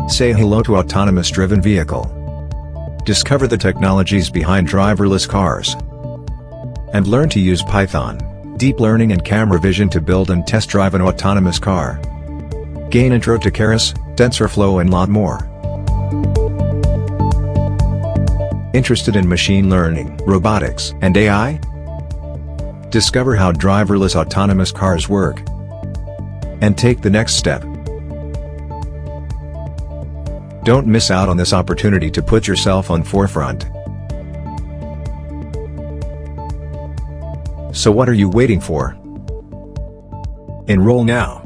Say hello to autonomous driven vehicle. Discover the technologies behind driverless cars. And learn to use Python, deep learning and camera vision to build and test drive an autonomous car. Gain intro to Keras, Tensorflow and lot more. Interested in machine learning, robotics, and AI? Discover how driverless autonomous cars work. And take the next step. Don't miss out on this opportunity to put yourself on forefront. So what are you waiting for? Enroll now.